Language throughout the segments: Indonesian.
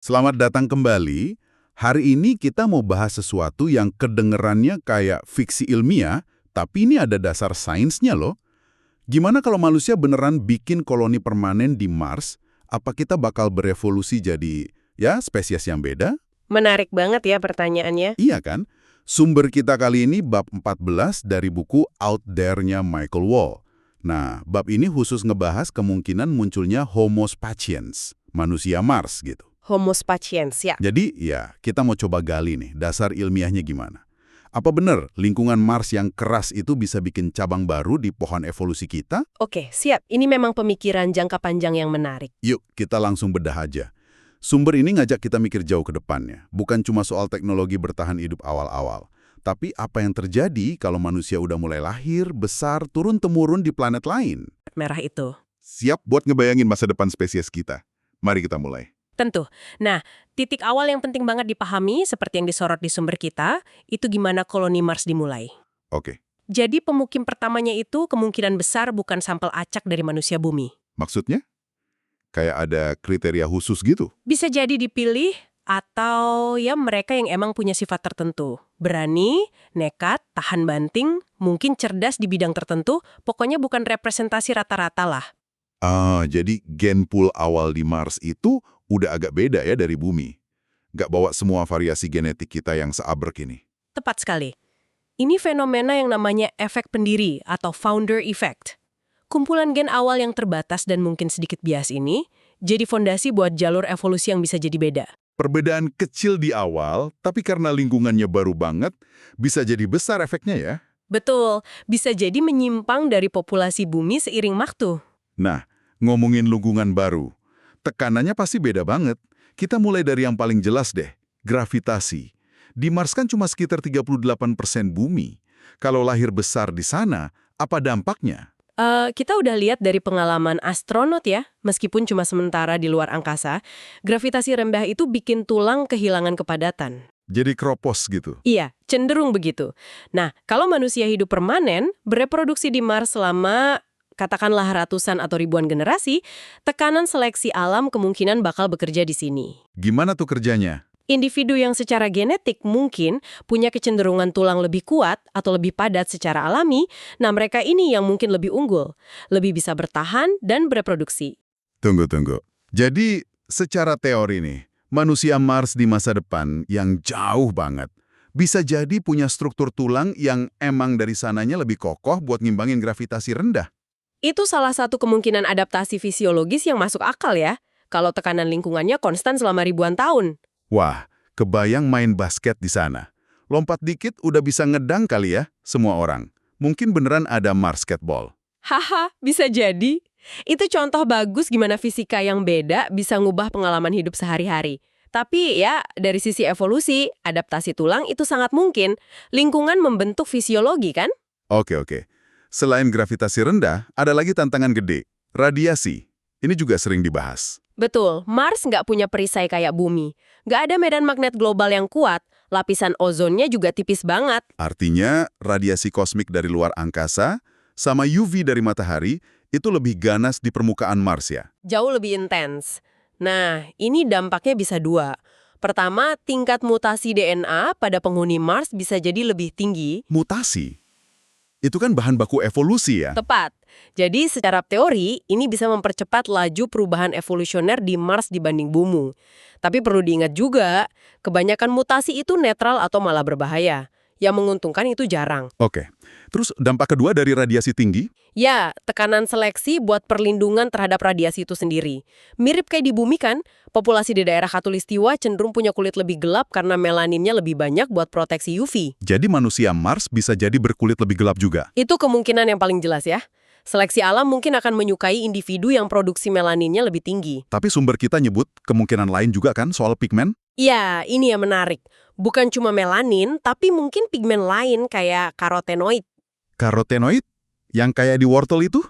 Selamat datang kembali. Hari ini kita mau bahas sesuatu yang kedengerannya kayak fiksi ilmiah, tapi ini ada dasar sainsnya loh. Gimana kalau manusia beneran bikin koloni permanen di Mars? Apa kita bakal berevolusi jadi, ya, spesies yang beda? Menarik banget ya pertanyaannya. Iya kan? Sumber kita kali ini bab 14 dari buku Out There-nya Michael Wall. Nah, bab ini khusus ngebahas kemungkinan munculnya Homo sapiens, manusia Mars gitu. Homo sapiens ya. Jadi, ya, kita mau coba gali nih, dasar ilmiahnya gimana. Apa benar lingkungan Mars yang keras itu bisa bikin cabang baru di pohon evolusi kita? Oke, siap. Ini memang pemikiran jangka panjang yang menarik. Yuk, kita langsung bedah aja. Sumber ini ngajak kita mikir jauh ke depannya. Bukan cuma soal teknologi bertahan hidup awal-awal. Tapi apa yang terjadi kalau manusia udah mulai lahir, besar, turun-temurun di planet lain? Merah itu. Siap buat ngebayangin masa depan spesies kita. Mari kita mulai. Tentu. Nah, titik awal yang penting banget dipahami, seperti yang disorot di sumber kita, itu gimana koloni Mars dimulai. Oke, Jadi pemukim pertamanya itu kemungkinan besar bukan sampel acak dari manusia bumi. maksudnya? Kayak ada kriteria khusus gitu? Bisa jadi dipilih, atau ya mereka yang emang punya sifat tertentu. Berani, nekat, tahan banting, mungkin cerdas di bidang tertentu, pokoknya bukan representasi rata-rata lah. Jadi gen pool awal di Mars itu udah agak beda ya dari bumi. Nggak bawa semua variasi genetik kita yang seabrek ini. Tepat sekali. Ini fenomena yang namanya efek pendiri atau founder effect. Kumpulan gen awal yang terbatas dan mungkin sedikit bias ini jadi fondasi buat jalur evolusi yang bisa jadi beda. Perbedaan kecil di awal, tapi karena lingkungannya baru banget, bisa jadi besar efeknya ya. Betul, bisa jadi menyimpang dari populasi bumi seiring waktu. Nah, ngomongin lingkungan baru, tekanannya pasti beda banget. Kita mulai dari yang paling jelas deh, gravitasi. Di Mars kan cuma sekitar 38% bumi. Kalau lahir besar di sana, apa dampaknya? Kita udah lihat dari pengalaman astronot ya, meskipun cuma sementara di luar angkasa, gravitasi rendah itu bikin tulang kehilangan kepadatan. Jadi kropos gitu. Iya, cenderung begitu. Nah, kalau manusia hidup permanen, bereproduksi di Mars selama katakanlah ratusan atau ribuan generasi, tekanan seleksi alam kemungkinan bakal bekerja di sini. Gimana tuh kerjanya? Individu yang secara genetik mungkin punya kecenderungan tulang lebih kuat atau lebih padat secara alami, nah mereka ini yang mungkin lebih unggul, lebih bisa bertahan dan bereproduksi. Tunggu. Jadi, secara teori nih, manusia Mars di masa depan yang jauh banget, bisa jadi punya struktur tulang yang emang dari sananya lebih kokoh buat ngimbangin gravitasi rendah. Itu salah satu kemungkinan adaptasi fisiologis yang masuk akal ya, kalau tekanan lingkungannya konstan selama ribuan tahun. Wah, kebayang main basket di sana. Lompat dikit udah bisa ngedang kali ya, semua orang. Mungkin beneran ada Marsketball. Haha, bisa jadi. Itu contoh bagus gimana fisika yang beda bisa ngubah pengalaman hidup sehari-hari. Tapi ya, dari sisi evolusi, adaptasi tulang itu sangat mungkin. Lingkungan membentuk fisiologi kan? Oke. Selain gravitasi rendah, ada lagi tantangan gede, radiasi. Ini juga sering dibahas. Betul, Mars nggak punya perisai kayak bumi. Nggak ada medan magnet global yang kuat, lapisan ozonnya juga tipis banget. Artinya, radiasi kosmik dari luar angkasa sama UV dari matahari itu lebih ganas di permukaan Mars ya. Jauh lebih intens. Nah, ini dampaknya bisa dua. Pertama, tingkat mutasi DNA pada penghuni Mars bisa jadi lebih tinggi. Mutasi. Itu kan bahan baku evolusi ya. Tepat. Jadi secara teori, ini bisa mempercepat laju perubahan evolusioner di Mars dibanding bumi. Tapi perlu diingat juga, kebanyakan mutasi itu netral atau malah berbahaya. Yang menguntungkan itu jarang. Oke. Terus dampak kedua dari radiasi tinggi? Ya, tekanan seleksi buat perlindungan terhadap radiasi itu sendiri. Mirip kayak di bumi kan, populasi di daerah khatulistiwa cenderung punya kulit lebih gelap karena melaninnya lebih banyak buat proteksi UV. Jadi manusia Mars bisa jadi berkulit lebih gelap juga. Itu kemungkinan yang paling jelas ya. Seleksi alam mungkin akan menyukai individu yang produksi melaninnya lebih tinggi. Tapi sumber kita nyebut kemungkinan lain juga kan soal pigmen? Ya, ini yang menarik. Bukan cuma melanin, tapi mungkin pigmen lain kayak karotenoid. Karotenoid? Yang kayak di wortel itu?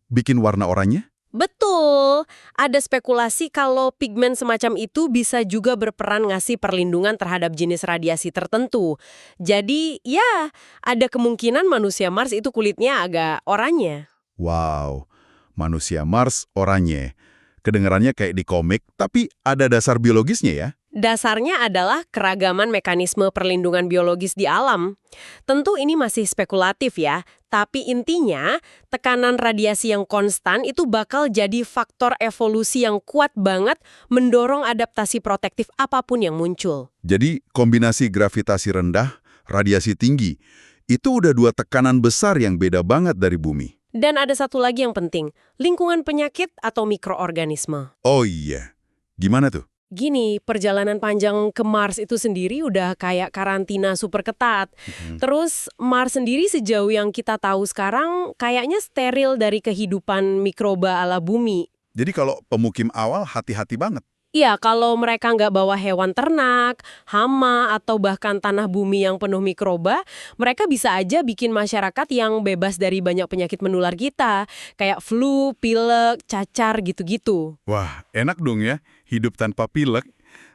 Bikin warna oranye? Betul, ada spekulasi kalau pigmen semacam itu bisa juga berperan ngasih perlindungan terhadap jenis radiasi tertentu. Jadi, ya, ada kemungkinan manusia Mars itu kulitnya agak oranye. Wow, manusia Mars oranye. Kedengarannya kayak di komik, tapi ada dasar biologisnya ya? Dasarnya adalah keragaman mekanisme perlindungan biologis di alam. Tentu ini masih spekulatif ya, tapi intinya tekanan radiasi yang konstan itu bakal jadi faktor evolusi yang kuat banget mendorong adaptasi protektif apapun yang muncul. Jadi kombinasi gravitasi rendah, radiasi tinggi, itu udah dua tekanan besar yang beda banget dari bumi. Dan ada satu lagi yang penting, lingkungan penyakit atau mikroorganisme. Oh iya, gimana tuh? Gini, perjalanan panjang ke Mars itu sendiri udah kayak karantina super ketat. Terus Mars sendiri sejauh yang kita tahu sekarang kayaknya steril dari kehidupan mikroba ala bumi. Jadi kalau pemukim awal hati-hati banget. Iya, kalau mereka nggak bawa hewan ternak, hama, atau bahkan tanah bumi yang penuh mikroba, mereka bisa aja bikin masyarakat yang bebas dari banyak penyakit menular kita, kayak flu, pilek, cacar, gitu-gitu. Wah, enak dong ya, hidup tanpa pilek.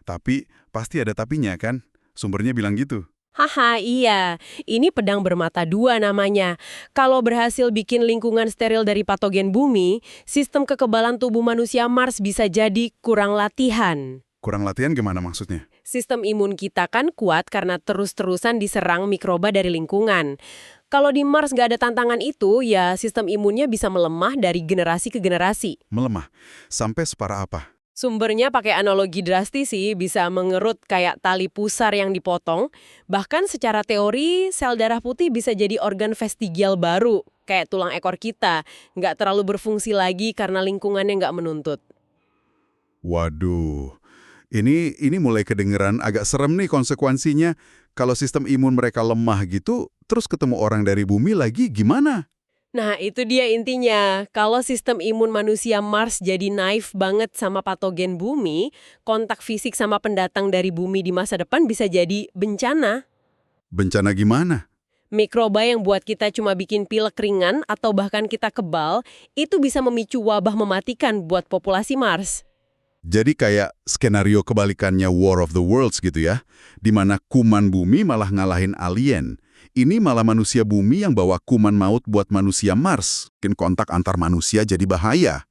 Tapi pasti ada tapinya kan? Sumbernya bilang gitu. Haha, iya. Ini pedang bermata dua namanya. Kalau berhasil bikin lingkungan steril dari patogen bumi, sistem kekebalan tubuh manusia Mars bisa jadi kurang latihan. Kurang latihan gimana maksudnya? Sistem imun kita kan kuat karena terus-terusan diserang mikroba dari lingkungan. Kalau di Mars nggak ada tantangan itu, ya sistem imunnya bisa melemah dari generasi ke generasi. Melemah. Sampai separah apa? Sumbernya pakai analogi drastis sih, bisa mengerut kayak tali pusar yang dipotong. Bahkan secara teori, sel darah putih bisa jadi organ vestigial baru, kayak tulang ekor kita. Nggak terlalu berfungsi lagi karena lingkungannya nggak menuntut. Waduh, ini mulai kedengeran agak serem nih konsekuensinya. Kalau sistem imun mereka lemah gitu, terus ketemu orang dari bumi lagi gimana? Nah, itu dia intinya. Kalau sistem imun manusia Mars jadi naif banget sama patogen bumi, kontak fisik sama pendatang dari bumi di masa depan bisa jadi bencana. Bencana gimana? Mikroba yang buat kita cuma bikin pilek ringan atau bahkan kita kebal, itu bisa memicu wabah mematikan buat populasi Mars. Jadi kayak skenario kebalikannya War of the Worlds gitu ya, di mana kuman bumi malah ngalahin alien. Ini malah manusia bumi yang bawa kuman maut buat manusia Mars. Bikin kontak antar manusia jadi bahaya.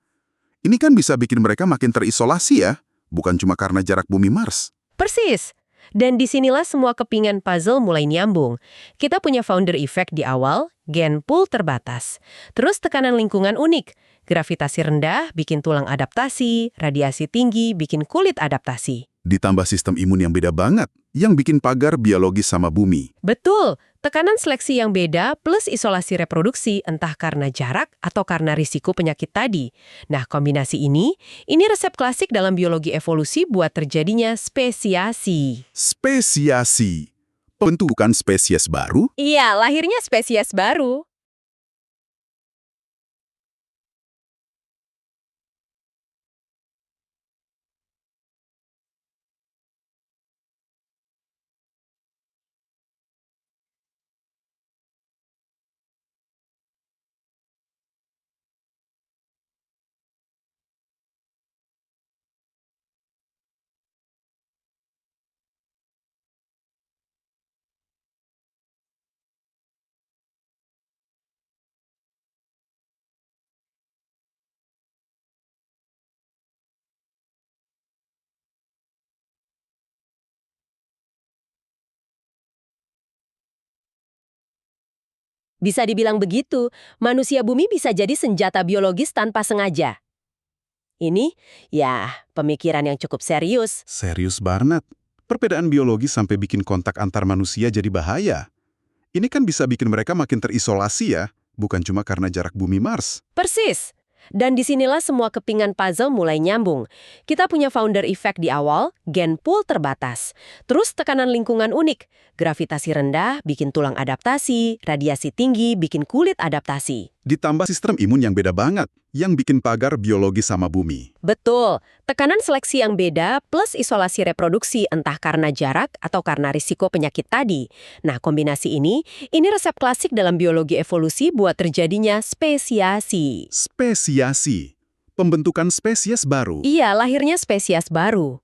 Ini kan bisa bikin mereka makin terisolasi ya, bukan cuma karena jarak bumi Mars. Persis. Dan disinilah semua kepingan puzzle mulai nyambung. Kita punya founder effect di awal, gen pool terbatas. Terus tekanan lingkungan unik. Gravitasi rendah bikin tulang adaptasi, radiasi tinggi bikin kulit adaptasi. Ditambah sistem imun yang beda banget, yang bikin pagar biologis sama bumi. Betul, tekanan seleksi yang beda plus isolasi reproduksi entah karena jarak atau karena risiko penyakit tadi. Nah, kombinasi ini resep klasik dalam biologi evolusi buat terjadinya spesiasi. Spesiasi. Pembentukan spesies baru? Iya, lahirnya spesies baru. Bisa dibilang begitu, manusia bumi bisa jadi senjata biologis tanpa sengaja. Ini, ya, pemikiran yang cukup serius. Serius banget. Perbedaan biologis sampai bikin kontak antar manusia jadi bahaya. Ini kan bisa bikin mereka makin terisolasi ya, bukan cuma karena jarak bumi Mars. Persis. Dan disinilah semua kepingan puzzle mulai nyambung. Kita punya founder effect di awal, gen pool terbatas. Terus tekanan lingkungan unik. Gravitasi rendah bikin tulang adaptasi, radiasi tinggi bikin kulit adaptasi. Ditambah sistem imun yang beda banget, yang bikin pagar biologis sama bumi. Betul, tekanan seleksi yang beda plus isolasi reproduksi entah karena jarak atau karena risiko penyakit tadi. Nah, kombinasi ini resep klasik dalam biologi evolusi buat terjadinya spesiasi. Spesiasi. Pembentukan spesies baru. Iya, lahirnya spesies baru.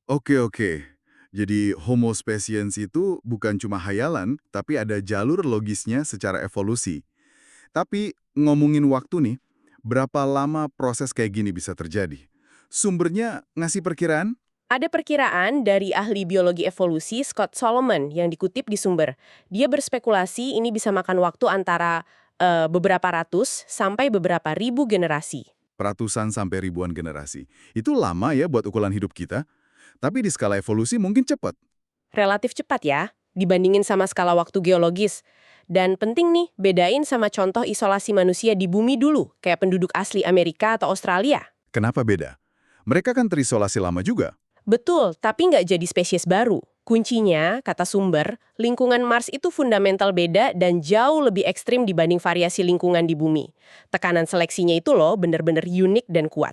Oke. Jadi Homo sapiens itu bukan cuma hayalan, tapi ada jalur logisnya secara evolusi. Tapi ngomongin waktu nih, berapa lama proses kayak gini bisa terjadi? Sumbernya ngasih perkiraan? Ada perkiraan dari ahli biologi evolusi Scott Solomon yang dikutip di sumber. Dia berspekulasi ini bisa makan waktu antara beberapa ratus sampai beberapa ribu generasi. Ratusan sampai ribuan generasi. Itu lama ya buat ukuran hidup kita, tapi di skala evolusi mungkin cepat. Relatif cepat ya, dibandingin sama skala waktu geologis. Dan penting nih, bedain sama contoh isolasi manusia di bumi dulu, kayak penduduk asli Amerika atau Australia. Kenapa beda? Mereka kan terisolasi lama juga. Betul, tapi nggak jadi spesies baru. Kuncinya, kata sumber, lingkungan Mars itu fundamental beda dan jauh lebih ekstrim dibanding variasi lingkungan di bumi. Tekanan seleksinya itu loh bener-bener unik dan kuat.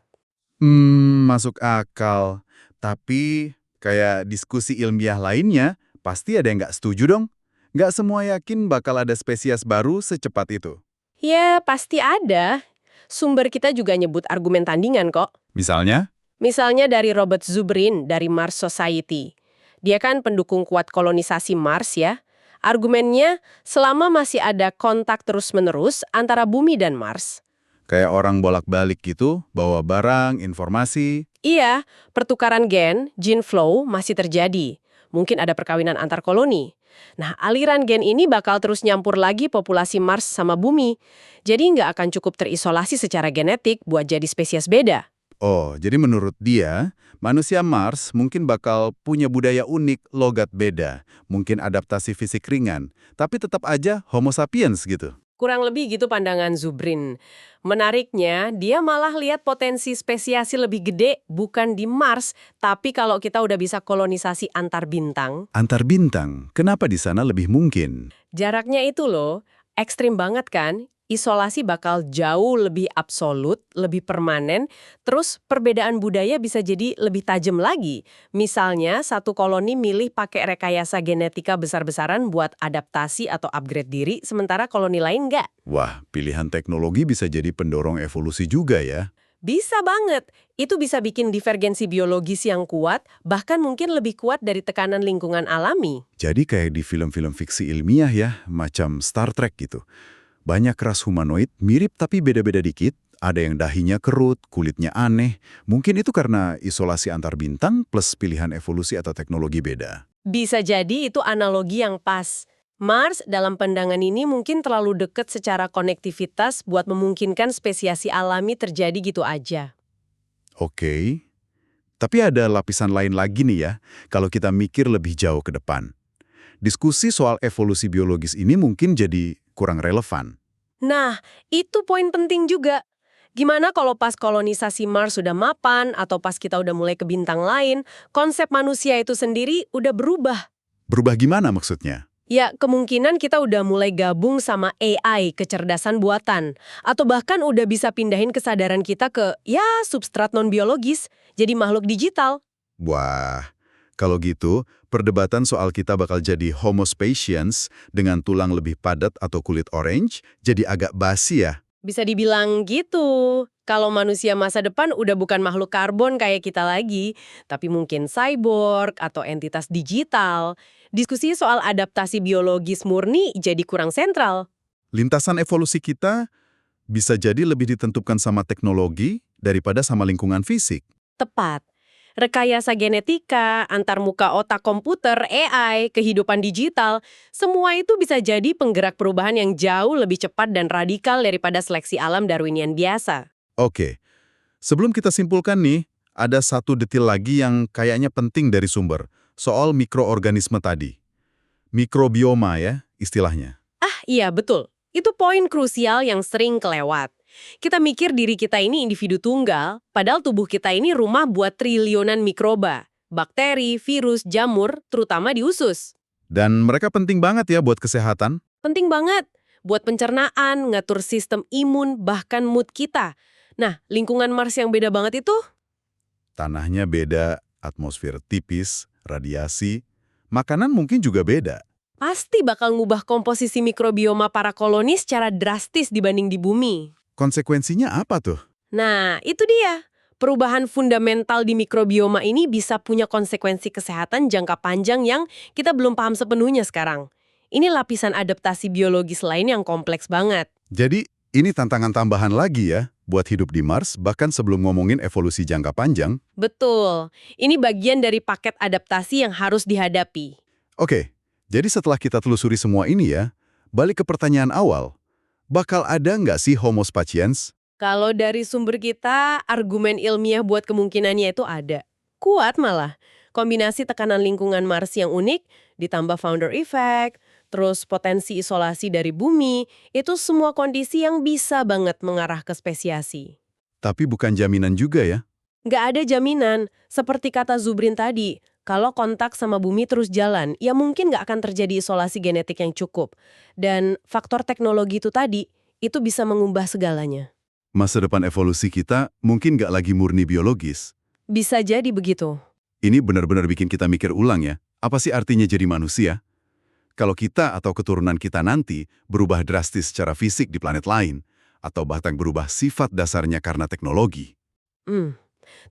Masuk akal. Tapi kayak diskusi ilmiah lainnya, pasti ada yang nggak setuju dong. Nggak semua yakin bakal ada spesies baru secepat itu. Ya, pasti ada. Sumber kita juga nyebut argumen tandingan kok. Misalnya? Misalnya dari Robert Zubrin dari Mars Society. Dia kan pendukung kuat kolonisasi Mars ya. Argumennya, selama masih ada kontak terus-menerus antara bumi dan Mars. Kayak orang bolak-balik gitu, bawa barang, informasi. Iya, pertukaran gene flow masih terjadi. Mungkin ada perkawinan antar koloni. Nah, aliran gen ini bakal terus nyampur lagi populasi Mars sama bumi. Jadi nggak akan cukup terisolasi secara genetik buat jadi spesies beda. Oh, jadi menurut dia, manusia Mars mungkin bakal punya budaya unik, logat beda, mungkin adaptasi fisik ringan, tapi tetap aja Homo sapiens gitu. Kurang lebih gitu pandangan Zubrin. Menariknya, dia malah lihat potensi spesiasi lebih gede bukan di Mars, tapi kalau kita udah bisa kolonisasi antar bintang. Antar bintang, kenapa di sana lebih mungkin? Jaraknya itu loh, ekstrim banget kan? Isolasi bakal jauh lebih absolut, lebih permanen, terus perbedaan budaya bisa jadi lebih tajam lagi. Misalnya, satu koloni milih pakai rekayasa genetika besar-besaran buat adaptasi atau upgrade diri, sementara koloni lain nggak. Wah, pilihan teknologi bisa jadi pendorong evolusi juga ya. Bisa banget. Itu bisa bikin divergensi biologis yang kuat, bahkan mungkin lebih kuat dari tekanan lingkungan alami. Jadi kayak di film-film fiksi ilmiah ya, macam Star Trek gitu. Banyak ras humanoid, mirip tapi beda-beda dikit. Ada yang dahinya kerut, kulitnya aneh. Mungkin itu karena isolasi antar bintang plus pilihan evolusi atau teknologi beda. Bisa jadi itu analogi yang pas. Mars dalam pandangan ini mungkin terlalu dekat secara konektivitas buat memungkinkan spesiasi alami terjadi gitu aja. Oke. Tapi ada lapisan lain lagi nih ya, kalau kita mikir lebih jauh ke depan. Diskusi soal evolusi biologis ini mungkin jadi kurang relevan. Nah, itu poin penting juga. Gimana kalau pas kolonisasi Mars sudah mapan atau pas kita udah mulai ke bintang lain, konsep manusia itu sendiri udah berubah. Berubah gimana maksudnya? Ya, kemungkinan kita udah mulai gabung sama AI, kecerdasan buatan. Atau bahkan udah bisa pindahin kesadaran kita ke, ya, substrat non-biologis, jadi makhluk digital. Wah, kalau gitu, perdebatan soal kita bakal jadi Homo sapiens dengan tulang lebih padat atau kulit orange jadi agak basi ya. Bisa dibilang gitu. Kalau manusia masa depan udah bukan makhluk karbon kayak kita lagi, tapi mungkin cyborg atau entitas digital. Diskusi soal adaptasi biologis murni jadi kurang sentral. Lintasan evolusi kita bisa jadi lebih ditentukan sama teknologi daripada sama lingkungan fisik. Tepat. Rekayasa genetika, antarmuka otak komputer, AI, kehidupan digital, semua itu bisa jadi penggerak perubahan yang jauh lebih cepat dan radikal daripada seleksi alam Darwinian biasa. Oke, sebelum kita simpulkan nih, ada satu detail lagi yang kayaknya penting dari sumber, soal mikroorganisme tadi. Mikrobioma ya, istilahnya. Iya, betul. Itu poin krusial yang sering kelewat. Kita mikir diri kita ini individu tunggal, padahal tubuh kita ini rumah buat triliunan mikroba. Bakteri, virus, jamur, terutama di usus. Dan mereka penting banget ya buat kesehatan. Penting banget. Buat pencernaan, ngatur sistem imun, bahkan mood kita. Nah, lingkungan Mars yang beda banget itu? Tanahnya beda, atmosfer tipis, radiasi, makanan mungkin juga beda. Pasti bakal ngubah komposisi mikrobioma para koloni secara drastis dibanding di bumi. Konsekuensinya apa tuh? Nah, itu dia. perubahan fundamental di mikrobioma ini bisa punya konsekuensi kesehatan jangka panjang yang kita belum paham sepenuhnya sekarang. Ini lapisan adaptasi biologis lain yang kompleks banget. Jadi, ini tantangan tambahan lagi ya buat hidup di Mars, bahkan sebelum ngomongin evolusi jangka panjang. Betul. Ini bagian dari paket adaptasi yang harus dihadapi. Oke, jadi setelah kita telusuri semua ini ya, balik ke pertanyaan awal. Bakal ada nggak sih Homo sapiens? Kalau dari sumber kita, argumen ilmiah buat kemungkinannya itu ada. Kuat malah. Kombinasi tekanan lingkungan Mars yang unik, ditambah founder effect, terus potensi isolasi dari bumi, itu semua kondisi yang bisa banget mengarah ke spesiasi. Tapi bukan jaminan juga ya. Nggak ada jaminan, seperti kata Zubrin tadi, kalau kontak sama bumi terus jalan, ya mungkin nggak akan terjadi isolasi genetik yang cukup. Dan faktor teknologi itu tadi, itu bisa mengubah segalanya. Masa depan evolusi kita mungkin nggak lagi murni biologis. Bisa jadi begitu. Ini benar-benar bikin kita mikir ulang ya, apa sih artinya jadi manusia? Kalau kita atau keturunan kita nanti berubah drastis secara fisik di planet lain, atau bahkan berubah sifat dasarnya karena teknologi.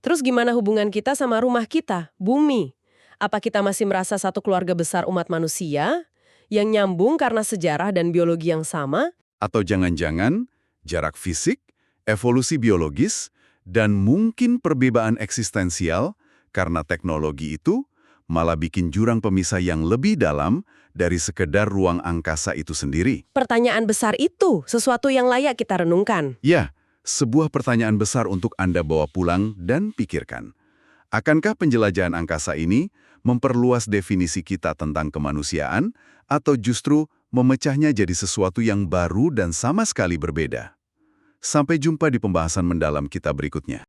Terus gimana hubungan kita sama rumah kita, bumi? Apa kita masih merasa satu keluarga besar umat manusia yang nyambung karena sejarah dan biologi yang sama? Atau jangan-jangan jarak fisik, evolusi biologis, dan mungkin perbedaan eksistensial karena teknologi itu malah bikin jurang pemisah yang lebih dalam dari sekedar ruang angkasa itu sendiri. Pertanyaan besar itu sesuatu yang layak kita renungkan. Ya, sebuah pertanyaan besar untuk Anda bawa pulang dan pikirkan. Akankah penjelajahan angkasa ini memperluas definisi kita tentang kemanusiaan atau justru memecahnya jadi sesuatu yang baru dan sama sekali berbeda? Sampai jumpa di pembahasan mendalam kita berikutnya.